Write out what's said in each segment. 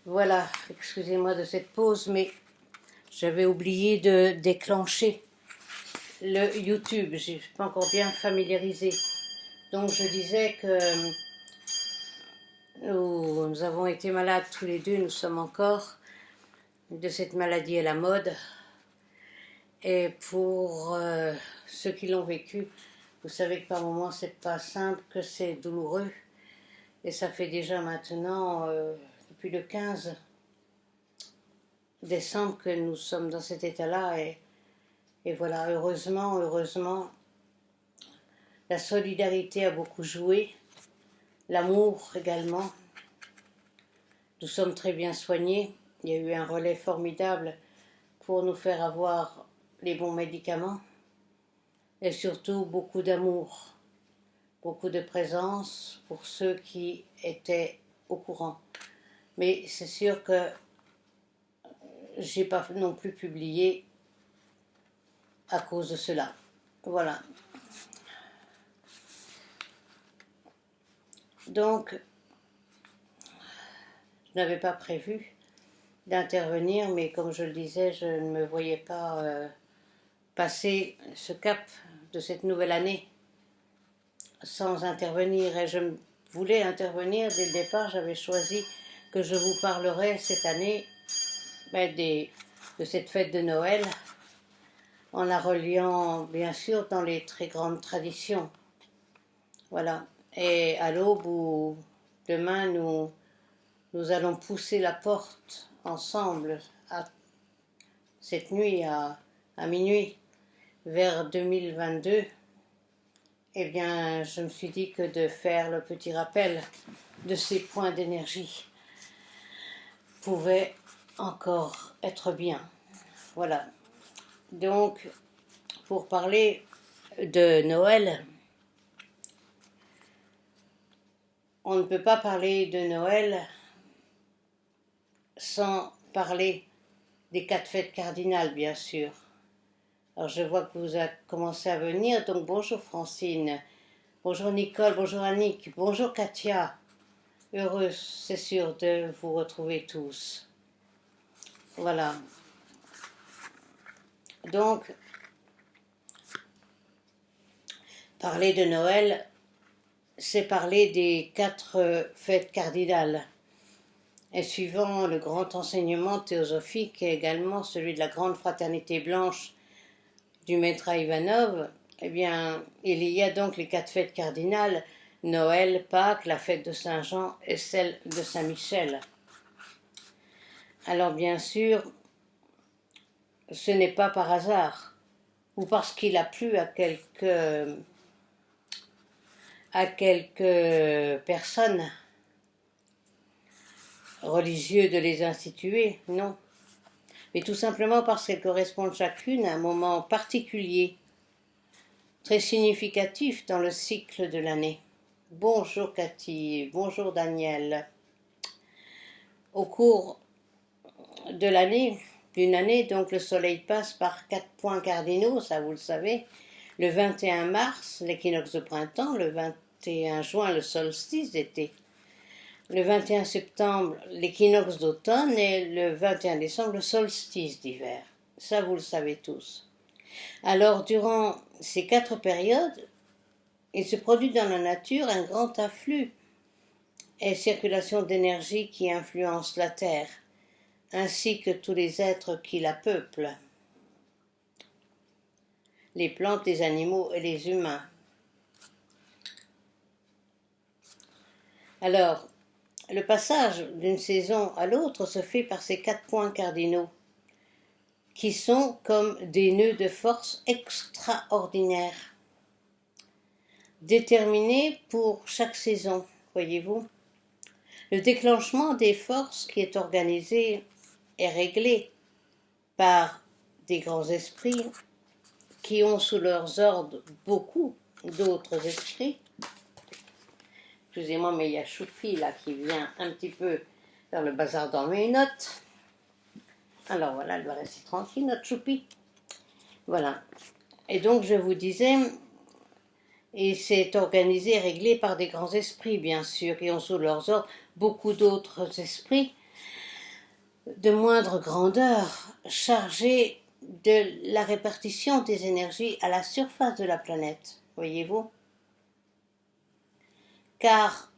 Voilà, excusez-moi de cette pause, mais j'avais oublié de déclencher le YouTube. Je ne suis pas encore bien familiarisée. Donc je disais que nous avons été malades tous les deux, nous sommes encore de cette maladie à la mode. Et pour ceux qui l'ont vécu, vous savez que par moments c'est pas simple, que c'est douloureux. Et ça fait déjà maintenant depuis le 15 décembre que nous sommes dans cet état-là. Et voilà, heureusement, la solidarité a beaucoup joué, l'amour également. Nous sommes très bien soignés. Il y a eu un relais formidable pour nous faire avoir les bons médicaments. Et surtout beaucoup d'amour, beaucoup de présence pour ceux qui étaient au courant. Mais c'est sûr que j'ai pas non plus publié à cause de cela. Voilà. Donc, je n'avais pas prévu d'intervenir, mais comme je le disais, je ne me voyais pas passer ce cap de cette nouvelle année sans intervenir. Et je voulais intervenir dès le départ. J'avais choisi que je vous parlerais cette année de cette fête de Noël, en la reliant bien sûr dans les très grandes traditions. Voilà. Et à l'aube où demain nous allons pousser la porte ensemble cette nuit à minuit vers 2022, eh bien je me suis dit que de faire le petit rappel de ces points d'énergie pouvait encore être bien. Voilà. Donc, pour parler de Noël, on ne peut pas parler de Noël sans parler des 4 fêtes cardinales, bien sûr. Alors, je vois que vous avez commencé à venir, donc bonjour Francine, bonjour Nicole, bonjour Annick, bonjour Katia. Heureuse, c'est sûr, de vous retrouver tous. Voilà. Donc, parler de Noël, c'est parler des 4 fêtes cardinales. Et suivant le grand enseignement théosophique et également celui de la grande fraternité blanche du maître Ivanov, eh bien, il y a donc les 4 fêtes cardinales, Noël, Pâques, la fête de Saint-Jean et celle de Saint-Michel. Alors bien sûr, ce n'est pas par hasard, ou parce qu'il a plu à quelques personnes religieux de les instituer, non. Mais tout simplement parce qu'elles correspondent chacune à un moment particulier, très significatif dans le cycle de l'année. Bonjour Cathy, bonjour Daniel. Au cours de l'année, d'une année, donc le soleil passe par 4 points cardinaux, ça vous le savez. Le 21 mars, l'équinoxe de printemps, le 21 juin, le solstice d'été. Le 21 septembre, l'équinoxe d'automne et le 21 décembre, le solstice d'hiver. Ça, vous le savez tous. Alors, durant ces 4 périodes, il se produit dans la nature un grand afflux et circulation d'énergie qui influence la Terre, ainsi que tous les êtres qui la peuplent, les plantes, les animaux et les humains. Alors, le passage d'une saison à l'autre se fait par ces 4 points cardinaux, qui sont comme des nœuds de force extraordinaires, déterminés pour chaque saison, voyez-vous. Le déclenchement des forces qui est organisé est réglé par des grands esprits qui ont sous leurs ordres beaucoup d'autres esprits. Excusez-moi, mais il y a Choupi là qui vient un petit peu faire le bazar dans mes notes. Alors voilà, elle va rester tranquille, notre Choupi. Voilà. Et donc je vous disais, et c'est organisé et réglé par des grands esprits, bien sûr, qui ont sous leurs ordres beaucoup d'autres esprits de moindre grandeur, chargé de la répartition des énergies à la surface de la planète, voyez-vous? Car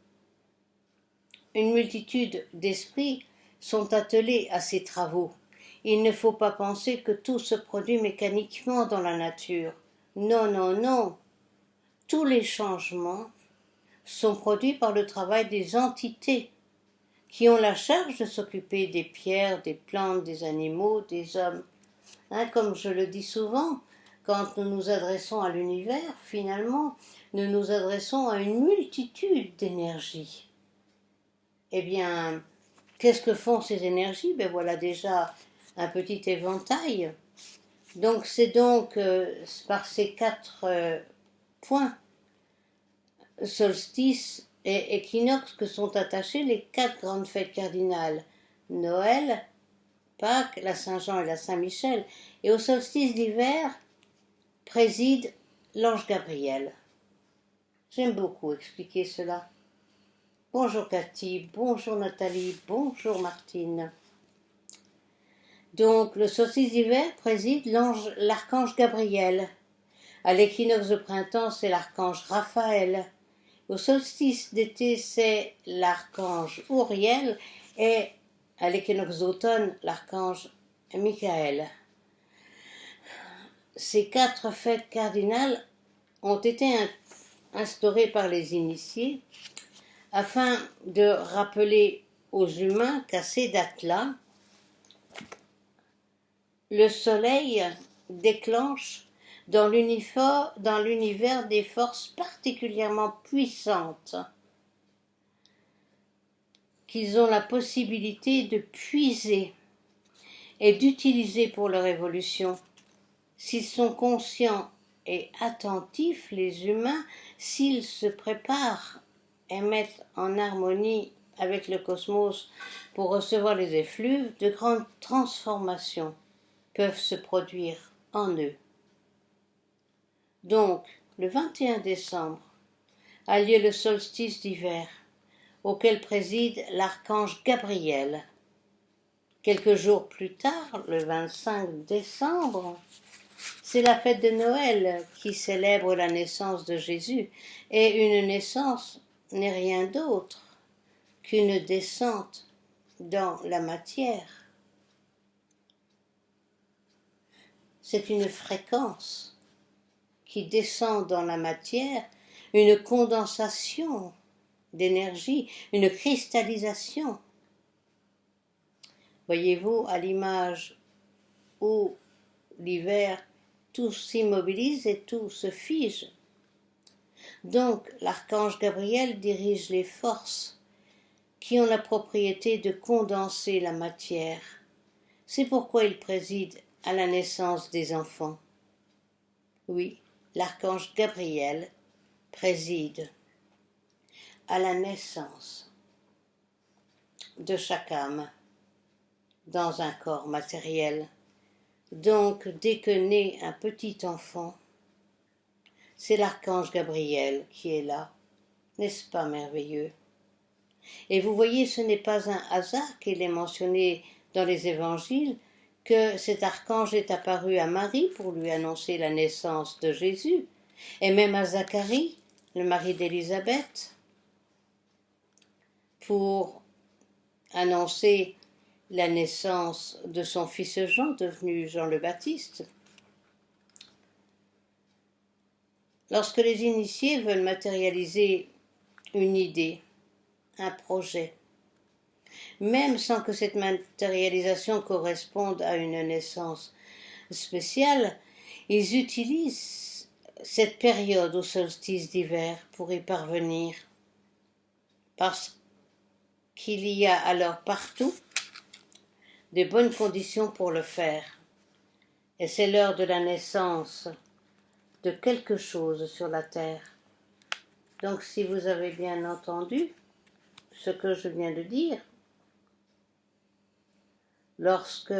une multitude d'esprits sont attelés à ces travaux. Il ne faut pas penser que tout se produit mécaniquement dans la nature. Non, non, non. Tous les changements sont produits par le travail des entités qui ont la charge de s'occuper des pierres, des plantes, des animaux, des hommes. Comme je le dis souvent, quand nous nous adressons à l'univers, finalement, nous nous adressons à une multitude d'énergies. Eh bien, qu'est-ce que font ces énergies? Ben voilà déjà un petit éventail. Donc c'est donc par ces 4 points, solstice et équinoxe, que sont attachées les 4 grandes fêtes cardinales. Noël, Pâques, la Saint-Jean et la Saint-Michel. Et au solstice d'hiver préside l'ange Gabriel. J'aime beaucoup expliquer cela. Bonjour Cathy, bonjour Nathalie, bonjour Martine. Donc le solstice d'hiver préside l'archange Gabriel. À l'équinoxe de printemps, c'est l'archange Raphaël. Au solstice d'été, c'est l'archange Uriel. Et à l'équinoxe d'automne, l'archange Michael. Ces 4 fêtes cardinales ont été instaurées par les initiés afin de rappeler aux humains qu'à ces dates-là, le soleil déclenche dans l'univers des forces particulièrement puissantes qu'ils ont la possibilité de puiser et d'utiliser pour leur évolution. S'ils sont conscients et attentifs, les humains, s'ils se préparent et mettent en harmonie avec le cosmos pour recevoir les effluves, de grandes transformations peuvent se produire en eux. Donc, le 21 décembre a lieu le solstice d'hiver, auquel préside l'archange Gabriel. Quelques jours plus tard, le 25 décembre, c'est la fête de Noël qui célèbre la naissance de Jésus. Et une naissance n'est rien d'autre qu'une descente dans la matière. C'est une fréquence qui descend dans la matière, une condensation d'énergie, une cristallisation. Voyez-vous, à l'image où l'hiver, tout s'immobilise et tout se fige. Donc, l'archange Gabriel dirige les forces qui ont la propriété de condenser la matière. C'est pourquoi il préside à la naissance des enfants. Oui, l'archange Gabriel préside à la naissance de chaque âme dans un corps matériel. Donc, dès que naît un petit enfant, c'est l'archange Gabriel qui est là. N'est-ce pas merveilleux? Et vous voyez, ce n'est pas un hasard qu'il est mentionné dans les évangiles que cet archange est apparu à Marie pour lui annoncer la naissance de Jésus, et même à Zacharie, le mari d'Élisabeth, pour annoncer la naissance de son fils Jean, devenu Jean le Baptiste. Lorsque les initiés veulent matérialiser une idée, un projet, même sans que cette matérialisation corresponde à une naissance spéciale, ils utilisent cette période au solstice d'hiver pour y parvenir, parce qu'il y a alors partout de bonnes conditions pour le faire. Et c'est l'heure de la naissance de quelque chose sur la terre. Donc si vous avez bien entendu ce que je viens de dire, lorsque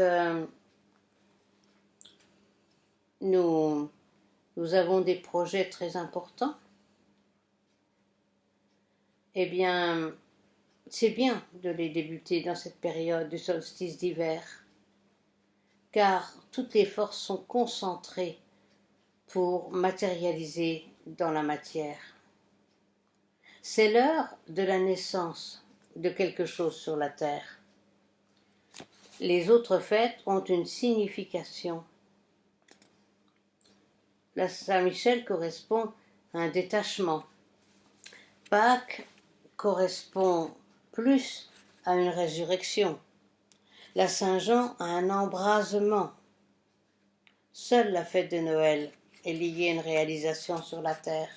nous avons des projets très importants, eh bien, c'est bien de les débuter dans cette période du solstice d'hiver, car toutes les forces sont concentrées pour matérialiser dans la matière. C'est l'heure de la naissance de quelque chose sur la terre. Les autres fêtes ont une signification. La Saint-Michel correspond à un détachement. Pâques correspond plus à une résurrection. La Saint-Jean a un embrasement. Seule la fête de Noël est liée à une réalisation sur la terre.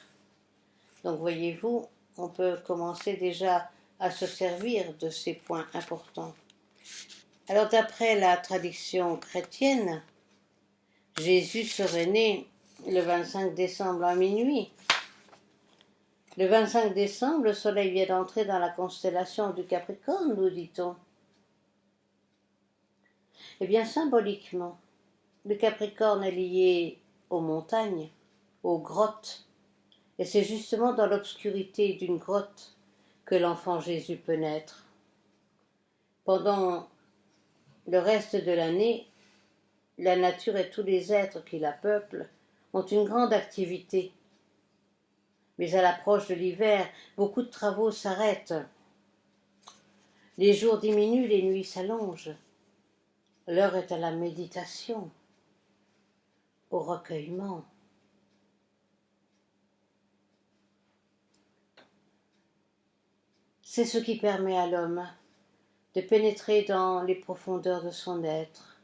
Donc voyez-vous, on peut commencer déjà à se servir de ces points importants. Alors d'après la tradition chrétienne, Jésus serait né le 25 décembre à minuit. Le 25 décembre, le soleil vient d'entrer dans la constellation du Capricorne, nous dit-on. Eh bien, symboliquement, le Capricorne est lié aux montagnes, aux grottes, et c'est justement dans l'obscurité d'une grotte que l'enfant Jésus peut naître. Pendant le reste de l'année, la nature et tous les êtres qui la peuplent ont une grande activité. Mais à l'approche de l'hiver, beaucoup de travaux s'arrêtent. Les jours diminuent, les nuits s'allongent. L'heure est à la méditation, au recueillement. C'est ce qui permet à l'homme de pénétrer dans les profondeurs de son être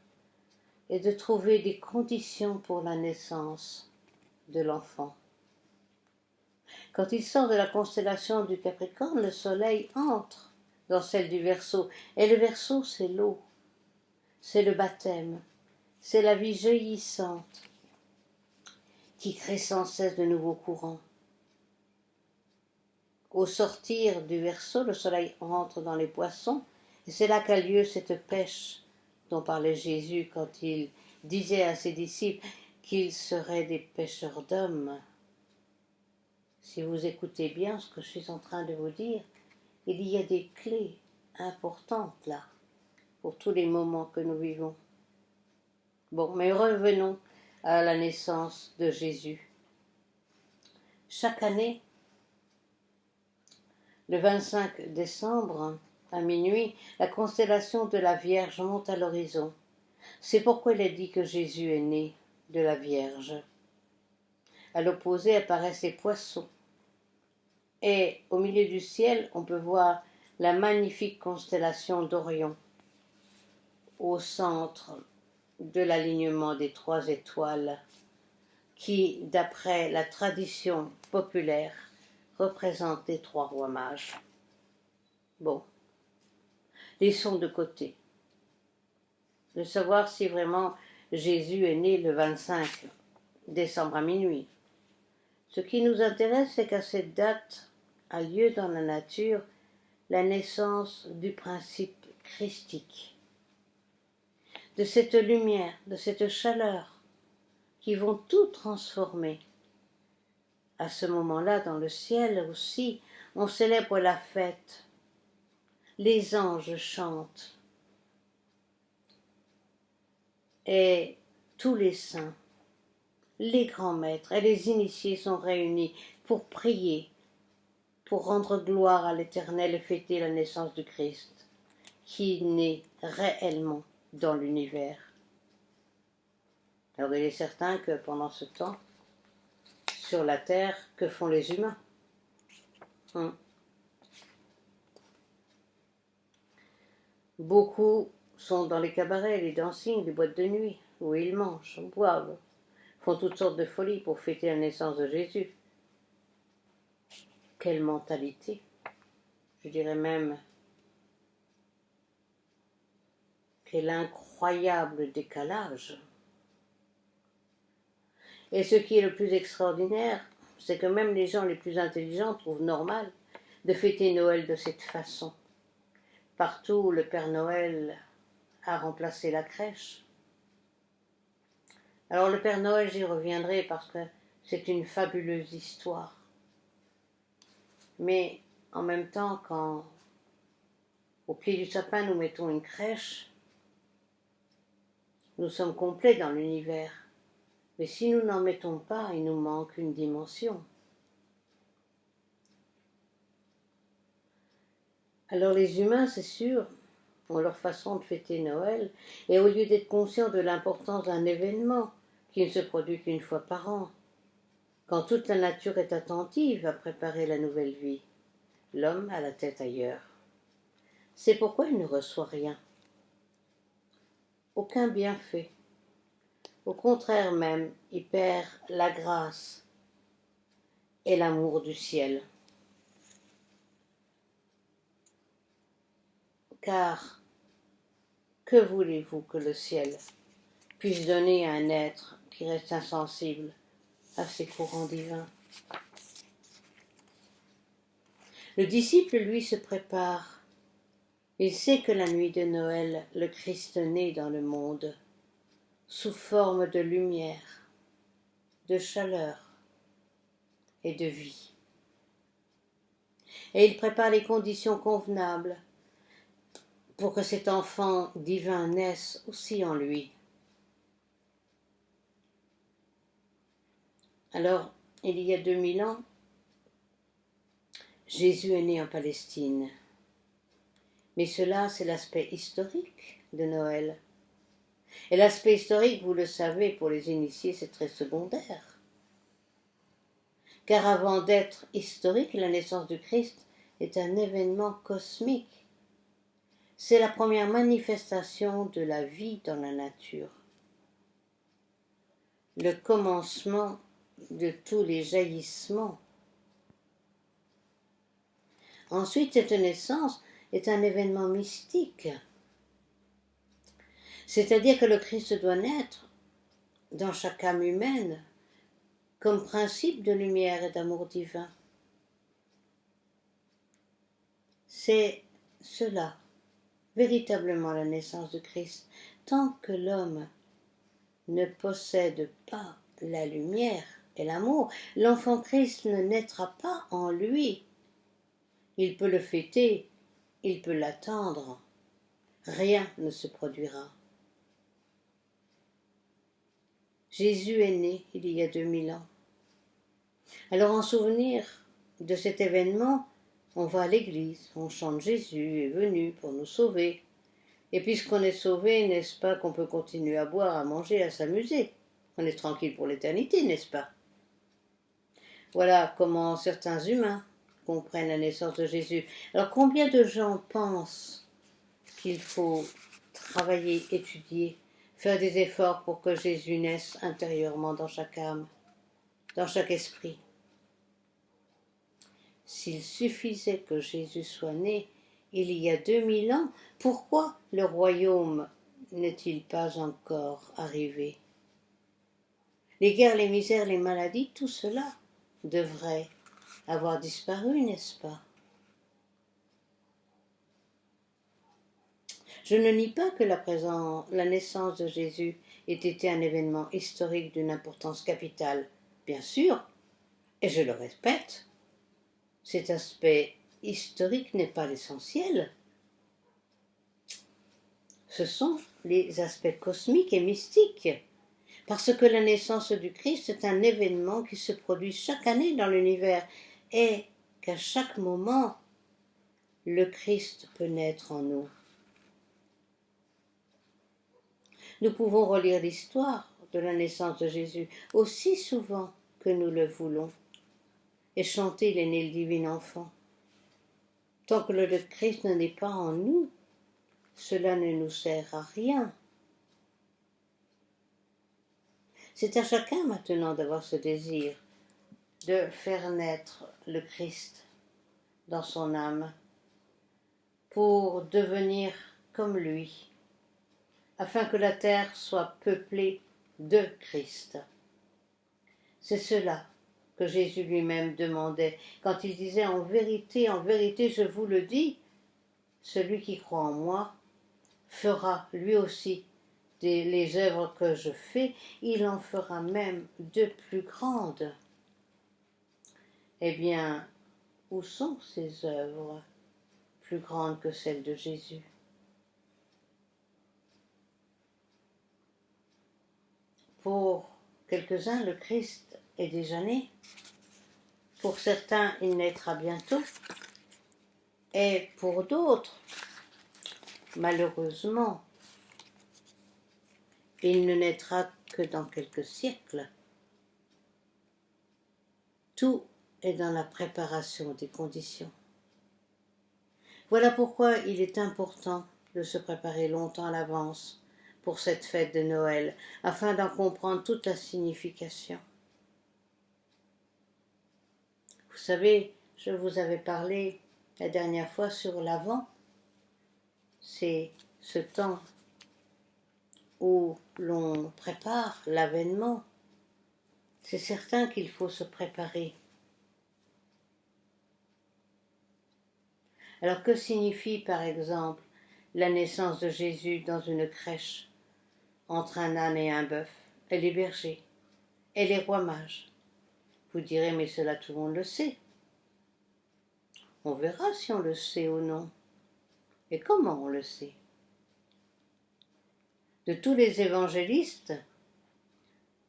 et de trouver des conditions pour la naissance de l'enfant. Quand il sort de la constellation du Capricorne, le soleil entre dans celle du Verseau. Et le Verseau, c'est l'eau, c'est le baptême, c'est la vie jaillissante qui crée sans cesse de nouveaux courants. Au sortir du Verseau, le soleil entre dans les poissons, et c'est là qu'a lieu cette pêche dont parlait Jésus quand il disait à ses disciples qu'ils seraient des pêcheurs d'hommes. Si vous écoutez bien ce que je suis en train de vous dire, il y a des clés importantes là, pour tous les moments que nous vivons. Bon, mais revenons à la naissance de Jésus. Chaque année, le 25 décembre, à minuit, la constellation de la Vierge monte à l'horizon. C'est pourquoi il est dit que Jésus est né de la Vierge. À l'opposé apparaissent les poissons. Et au milieu du ciel, on peut voir la magnifique constellation d'Orion, au centre de l'alignement des 3 étoiles, qui, d'après la tradition populaire, représente les 3 rois mages. Bon, laissons de côté de savoir si vraiment Jésus est né le 25 décembre à minuit. Ce qui nous intéresse, c'est qu'à cette date a lieu dans la nature la naissance du principe christique, de cette lumière, de cette chaleur qui vont tout transformer. À ce moment-là, dans le ciel aussi, on célèbre la fête. Les anges chantent et tous les saints, les grands maîtres et les initiés sont réunis pour prier, pour rendre gloire à l'Éternel et fêter la naissance du Christ, qui naît réellement dans l'univers. Alors il est certain que pendant ce temps, sur la terre, que font les humains? Beaucoup sont dans les cabarets, les dancings, les boîtes de nuit, où ils mangent, boivent, font toutes sortes de folies pour fêter la naissance de Jésus. Quelle mentalité! Je dirais même quel incroyable décalage! Et ce qui est le plus extraordinaire, c'est que même les gens les plus intelligents trouvent normal de fêter Noël de cette façon. Partout, le Père Noël a remplacé la crèche. Alors le Père Noël, j'y reviendrai parce que c'est une fabuleuse histoire. Mais en même temps, quand Au pied du sapin, nous mettons une crèche. Nous sommes complets dans l'univers. Mais si nous n'en mettons pas, il nous manque une dimension. Alors les humains, c'est sûr, ont leur façon de fêter Noël, et au lieu d'être conscients de l'importance d'un événement qui ne se produit qu'une fois par an, quand toute la nature est attentive à préparer la nouvelle vie, l'homme a la tête ailleurs. C'est pourquoi il ne reçoit rien. Aucun bienfait. Au contraire même, il perd la grâce et l'amour du ciel. Car que voulez-vous que le ciel puisse donner à un être qui reste insensible à ses courants divins? Le disciple, lui, se prépare. Il sait que la nuit de Noël, le Christ naît dans le monde, sous forme de lumière, de chaleur et de vie. Et il prépare les conditions convenables pour que cet enfant divin naisse aussi en lui. Alors, il y a 2000 ans, Jésus est né en Palestine. Mais cela, c'est l'aspect historique de Noël. Et l'aspect historique, vous le savez, pour les initiés, c'est très secondaire. Car avant d'être historique, la naissance du Christ est un événement cosmique. C'est la première manifestation de la vie dans la nature. Le commencement de tous les jaillissements. Ensuite, cette naissance est un événement mystique. C'est-à-dire que le Christ doit naître dans chaque âme humaine comme principe de lumière et d'amour divin. C'est cela, véritablement la naissance de Christ. Tant que l'homme ne possède pas la lumière et l'amour, l'enfant Christ ne naîtra pas en lui. Il peut le fêter, il peut l'attendre, rien ne se produira. Jésus est né il y a 2000 ans. Alors en souvenir de cet événement, on va à l'église, on chante Jésus est venu pour nous sauver. Et puisqu'on est sauvé, n'est-ce pas qu'on peut continuer à boire, à manger, à s'amuser? On est tranquille pour l'éternité, n'est-ce pas? Voilà comment certains humains comprennent la naissance de Jésus. Alors combien de gens pensent qu'il faut travailler, étudier, faire des efforts pour que Jésus naisse intérieurement dans chaque âme, dans chaque esprit? S'il suffisait que Jésus soit né il y a 2000 ans, pourquoi le royaume n'est-il pas encore arrivé? Les guerres, les misères, les maladies, tout cela devrait avoir disparu, n'est-ce pas? Je ne nie pas que la naissance de Jésus ait été un événement historique d'une importance capitale, bien sûr, et je le répète, cet aspect historique n'est pas l'essentiel. Ce sont les aspects cosmiques et mystiques, parce que la naissance du Christ est un événement qui se produit chaque année dans l'univers et qu'à chaque moment, le Christ peut naître en nous. Nous pouvons relire l'histoire de la naissance de Jésus aussi souvent que nous le voulons et chanter il est né le divin enfant. Tant que le Christ n'est pas en nous, cela ne nous sert à rien. C'est à chacun maintenant d'avoir ce désir de faire naître le Christ dans son âme pour devenir comme lui, afin que la terre soit peuplée de Christ. C'est cela que Jésus lui-même demandait quand il disait en vérité, je vous le dis, celui qui croit en moi fera lui aussi les œuvres que je fais, il en fera même de plus grandes. Eh bien, où sont ces œuvres plus grande que celle de Jésus. Pour quelques-uns, le Christ est déjà né. Pour certains, il naîtra bientôt. Et pour d'autres, malheureusement, il ne naîtra que dans quelques siècles. Tout est dans la préparation des conditions. Voilà pourquoi il est important de se préparer longtemps à l'avance pour cette fête de Noël, afin d'en comprendre toute la signification. Vous savez, je vous avais parlé la dernière fois sur l'Avent. C'est ce temps où l'on prépare l'avènement. C'est certain qu'il faut se préparer. Alors que signifie par exemple la naissance de Jésus dans une crèche entre un âne et un bœuf, et les bergers, et les rois mages? Vous direz, mais cela tout le monde le sait. On verra si on le sait ou non. Et comment on le sait? De tous les évangélistes,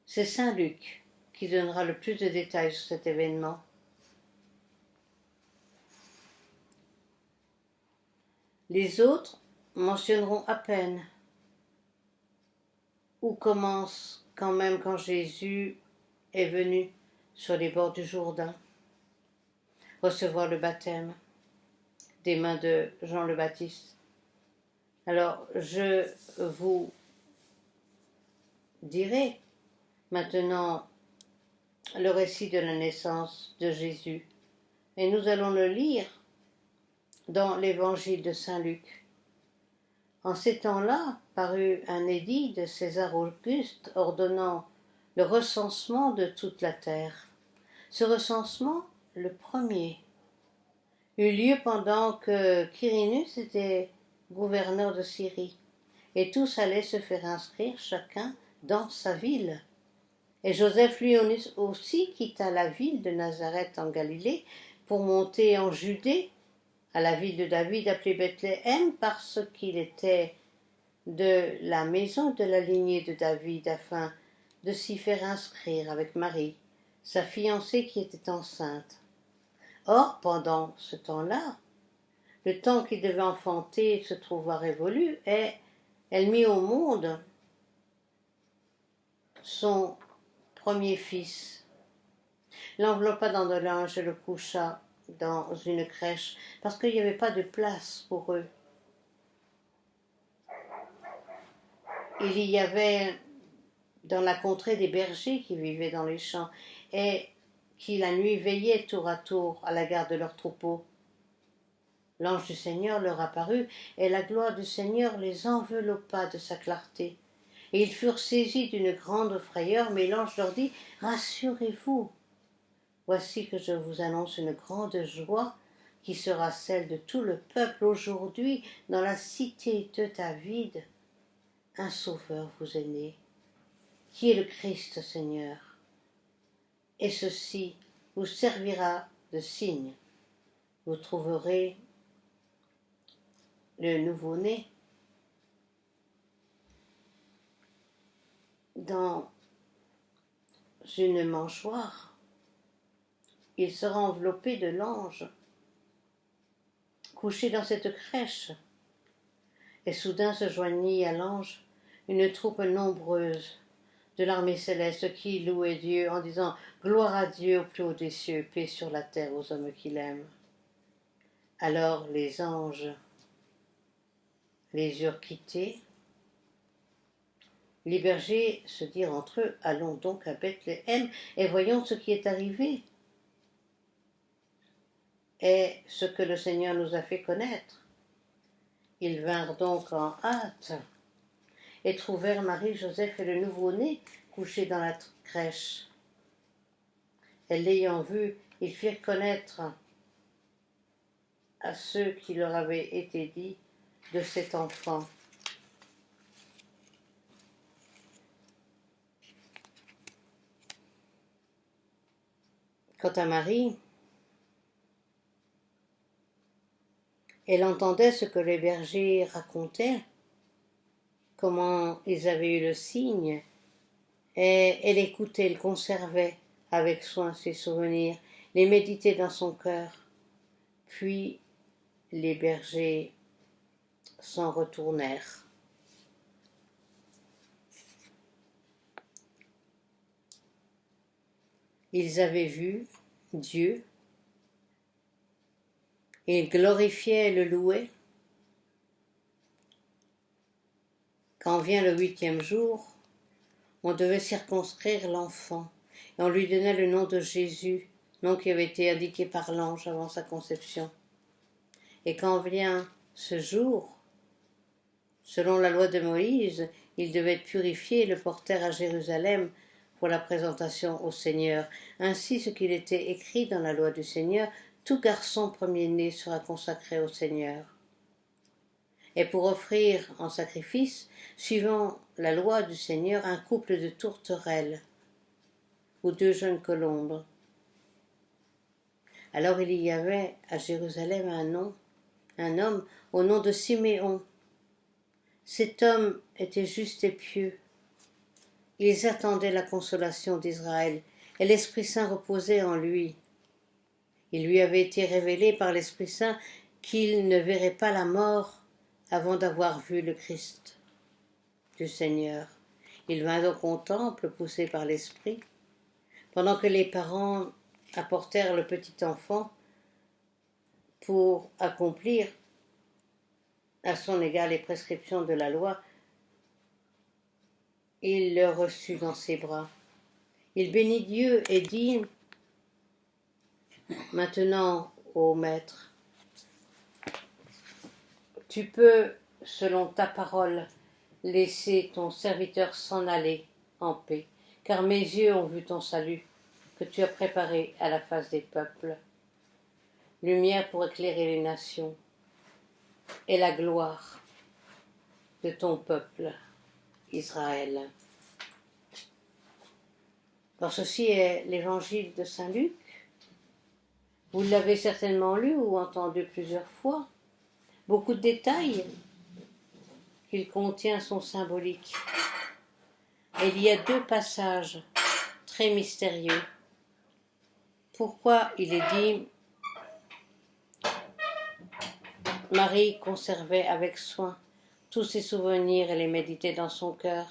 c'est saint Luc qui donnera le plus de détails sur cet événement. Les autres mentionneront à peine où commence quand Jésus est venu sur les bords du Jourdain recevoir le baptême des mains de Jean le Baptiste. Alors je vous dirai maintenant le récit de la naissance de Jésus, et nous allons le lire dans l'évangile de saint Luc. En ces temps-là parut un édit de César Auguste ordonnant le recensement de toute la terre. Ce recensement, le premier, eut lieu pendant que Quirinus était gouverneur de Syrie, et tous allaient se faire inscrire chacun dans sa ville. Et Joseph lui aussi quitta la ville de Nazareth en Galilée pour monter en Judée, à la ville de David appelée Bethléem, parce qu'il était de la maison de la lignée de David, afin de s'y faire inscrire avec Marie, sa fiancée qui était enceinte. Or, pendant ce temps-là, le temps qu'il devait enfanter se trouva révolu, et elle mit au monde son premier fils, l'enveloppa dans de linge et le coucha dans une crèche, parce qu'il n'y avait pas de place pour eux. Il y avait dans la contrée des bergers qui vivaient dans les champs, et qui la nuit veillaient tour à tour à la garde de leurs troupeaux. L'ange du Seigneur leur apparut, et la gloire du Seigneur les enveloppa de sa clarté. Et ils furent saisis d'une grande frayeur, mais l'ange leur dit : « Rassurez-vous, voici que je vous annonce une grande joie qui sera celle de tout le peuple. Aujourd'hui, dans la cité de David, un sauveur vous est né, qui est le Christ Seigneur. Et ceci vous servira de signe. Vous trouverez le nouveau-né dans une mangeoire. Il sera enveloppé de l'ange, couché dans cette crèche. » Et soudain se joignit à l'ange une troupe nombreuse de l'armée céleste qui louait Dieu en disant : « Gloire à Dieu au plus haut des cieux, paix sur la terre aux hommes qu'il aime. » Alors les anges les eurent quittés. Les bergers se dirent entre eux : « Allons donc à Bethléem et voyons ce qui est arrivé, et ce que le Seigneur nous a fait connaître. » Ils vinrent donc en hâte et trouvèrent Marie, Joseph et le nouveau-né couchés dans la crèche. Et l'ayant vu, ils firent connaître à ceux qui leur avaient été dit de cet enfant. Quant à Marie, Elle entendait ce que les bergers racontaient, comment ils avaient eu le signe, et elle écoutait, elle conservait avec soin ses souvenirs, les méditait dans son cœur. Puis les bergers s'en retournèrent. Ils avaient vu Dieu, et ils glorifiaient et le louaient. Quand vient le 8e jour, on devait circonscrire l'enfant, et on lui donnait le nom de Jésus, nom qui avait été indiqué par l'ange avant sa conception. Et quand vient ce jour, selon la loi de Moïse, il devait être purifié et le portèrent à Jérusalem pour la présentation au Seigneur. Ainsi, ce qu'il était écrit dans la loi du Seigneur, tout garçon premier-né sera consacré au Seigneur. Et pour offrir en sacrifice, suivant la loi du Seigneur, un couple de tourterelles ou 2 jeunes colombes. Alors il y avait à Jérusalem un homme au nom de Siméon. Cet homme était juste et pieux. Ils attendaient la consolation d'Israël, et l'Esprit Saint reposait en lui. Il lui avait été révélé par l'Esprit Saint qu'il ne verrait pas la mort avant d'avoir vu le Christ du Seigneur. Il vint donc au temple, poussé par l'Esprit, pendant que les parents apportèrent le petit enfant pour accomplir à son égard les prescriptions de la loi. Il le reçut dans ses bras. Il bénit Dieu et dit: « Maintenant, ô Maître, tu peux, selon ta parole, laisser ton serviteur s'en aller en paix, car mes yeux ont vu ton salut, que tu as préparé à la face des peuples, lumière pour éclairer les nations, et la gloire de ton peuple, Israël. » Alors ceci est l'évangile de Saint Luc. Vous l'avez certainement lu ou entendu plusieurs fois. Beaucoup de détails qu'il contient sont symboliques. Et il y a 2 passages très mystérieux. Pourquoi il est dit « Marie conservait avec soin tous ses souvenirs et les méditait dans son cœur ».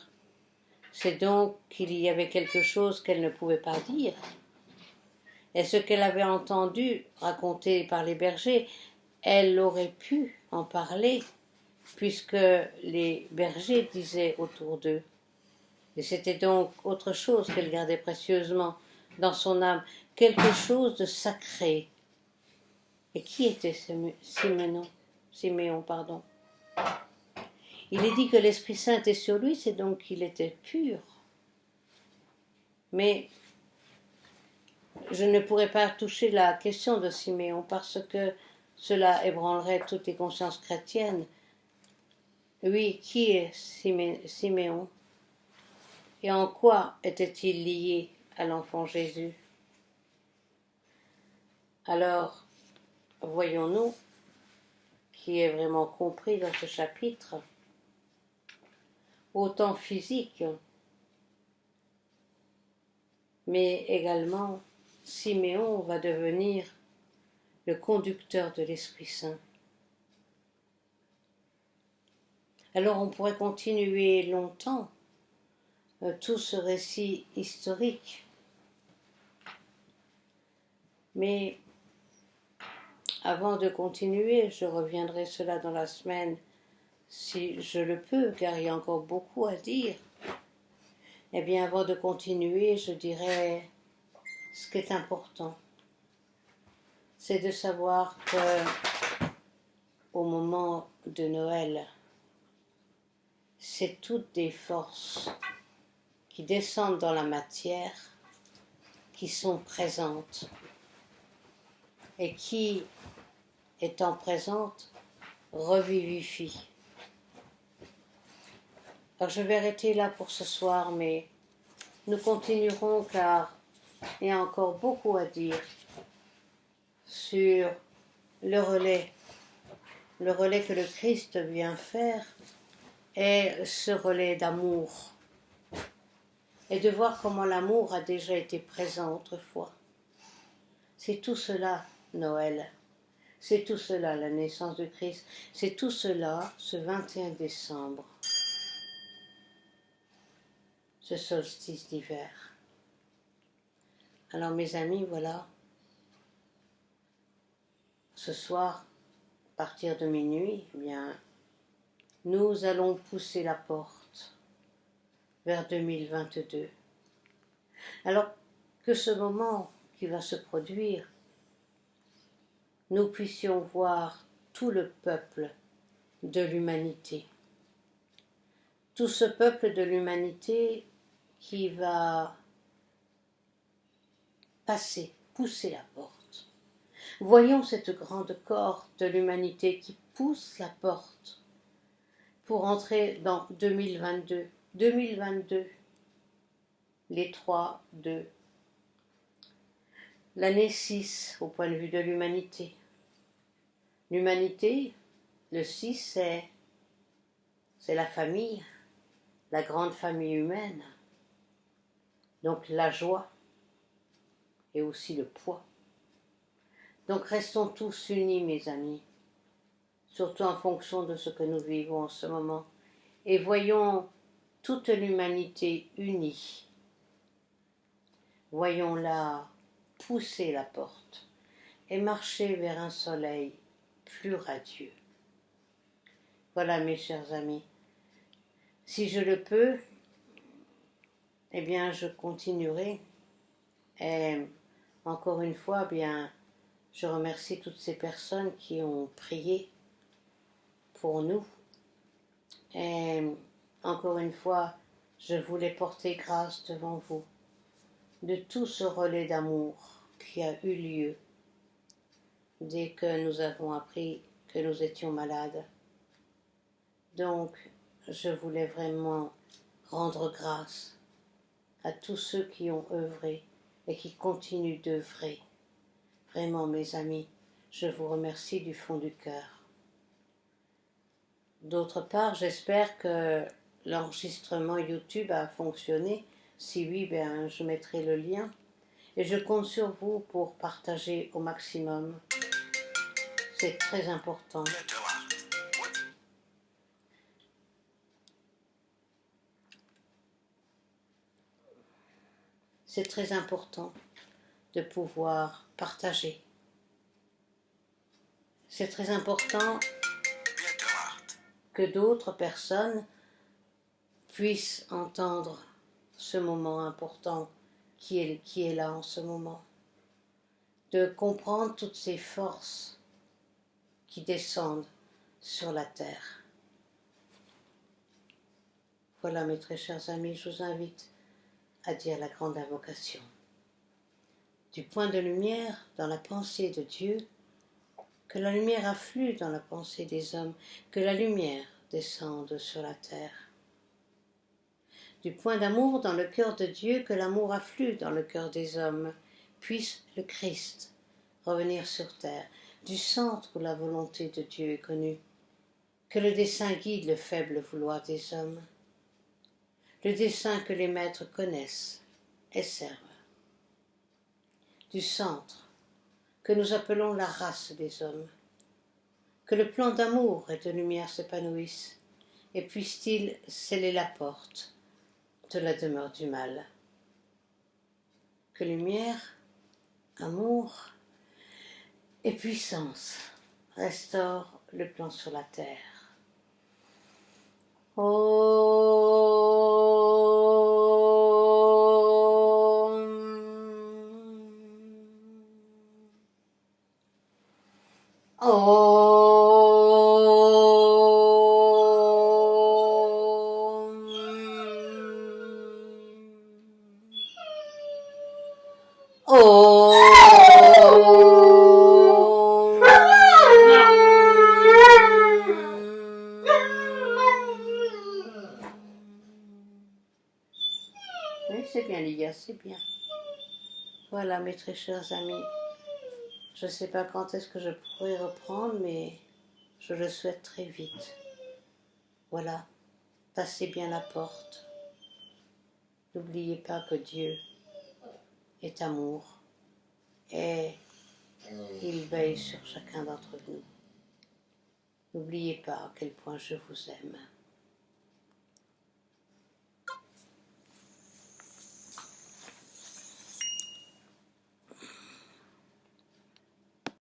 C'est donc qu'il y avait quelque chose qu'elle ne pouvait pas dire. Et ce qu'elle avait entendu raconter par les bergers, elle aurait pu en parler, puisque les bergers disaient autour d'eux. Et c'était donc autre chose qu'elle gardait précieusement dans son âme, quelque chose de sacré. Et qui était Siméon, Il est dit que l'Esprit Saint était sur lui, c'est donc qu'il était pur. Mais je ne pourrais pas toucher la question de Siméon parce que cela ébranlerait toutes les consciences chrétiennes. Oui, qui est Siméon? Et en quoi était-il lié à l'enfant Jésus? Alors, voyons-nous qui est vraiment compris dans ce chapitre, autant physique, mais également Siméon va devenir le conducteur de l'Esprit Saint. Alors on pourrait continuer longtemps tout ce récit historique, mais avant de continuer, je reviendrai cela dans la semaine si je le peux, car il y a encore beaucoup à dire. Eh bien, avant de continuer, je dirais ce qui est important, c'est de savoir que au moment de Noël, c'est toutes des forces qui descendent dans la matière, qui sont présentes et qui, étant présentes, revivifient. Alors je vais arrêter là pour ce soir, mais nous continuerons car il y a encore beaucoup à dire sur le relais le relais que le Christ vient faire est ce relais d'amour. Et de voir comment l'amour a déjà été présent autrefois. C'est tout cela, Noël. C'est tout cela, la naissance de Christ. C'est tout cela, ce 21 décembre. Ce solstice d'hiver. Alors mes amis, voilà. Ce soir, à partir de minuit, eh bien, nous allons pousser la porte vers 2022. Alors que ce moment qui va se produire, nous puissions voir tout le peuple de l'humanité. Tout ce peuple de l'humanité qui va passer, pousser la porte. Voyons cette grande corde de l'humanité qui pousse la porte pour entrer dans 2022. 2022, les 3, 2. L'année 6 au point de vue de l'humanité. L'humanité, le 6, c'est la famille, la grande famille humaine. Donc la joie et aussi le poids. Donc restons tous unis, mes amis, surtout en fonction de ce que nous vivons en ce moment. Et voyons toute l'humanité unie. Voyons-la pousser la porte et marcher vers un soleil plus radieux. Voilà, mes chers amis. Si je le peux, eh bien, je continuerai. Et encore une fois, eh bien, je remercie toutes ces personnes qui ont prié pour nous. Et encore une fois, je voulais porter grâce devant vous de tout ce relais d'amour qui a eu lieu dès que nous avons appris que nous étions malades. Donc, je voulais vraiment rendre grâce à tous ceux qui ont œuvré et qui continuent d'œuvrer. Vraiment, mes amis, je vous remercie du fond du cœur. D'autre part, j'espère que l'enregistrement YouTube a fonctionné. Si oui, bien, je mettrai le lien. Et je compte sur vous pour partager au maximum. C'est très important. C'est très important de pouvoir partager. C'est très important que d'autres personnes puissent entendre ce moment important qui est là en ce moment. De comprendre toutes ces forces qui descendent sur la terre. Voilà, mes très chers amis, je vous invite à dire la grande invocation. Du point de lumière dans la pensée de Dieu, que la lumière afflue dans la pensée des hommes, que la lumière descende sur la terre. Du point d'amour dans le cœur de Dieu, que l'amour afflue dans le cœur des hommes, puisse le Christ revenir sur terre, du centre où la volonté de Dieu est connue, que le dessein guide le faible vouloir des hommes, le dessein que les maîtres connaissent et servent. Du centre, que nous appelons la race des hommes, que le plan d'amour et de lumière s'épanouisse, et puisse-t-il sceller la porte de la demeure du mal. Que lumière, amour et puissance restaurent le plan sur la terre. Oui, c'est bien, Lydia, c'est bien. Voilà, mes très chers amis. Je ne sais pas quand est-ce que je pourrai reprendre, mais Je le souhaite très vite. Voilà, passez bien la porte. N'oubliez pas que Dieu est amour et il veille sur chacun d'entre nous. N'oubliez pas à quel point je vous aime.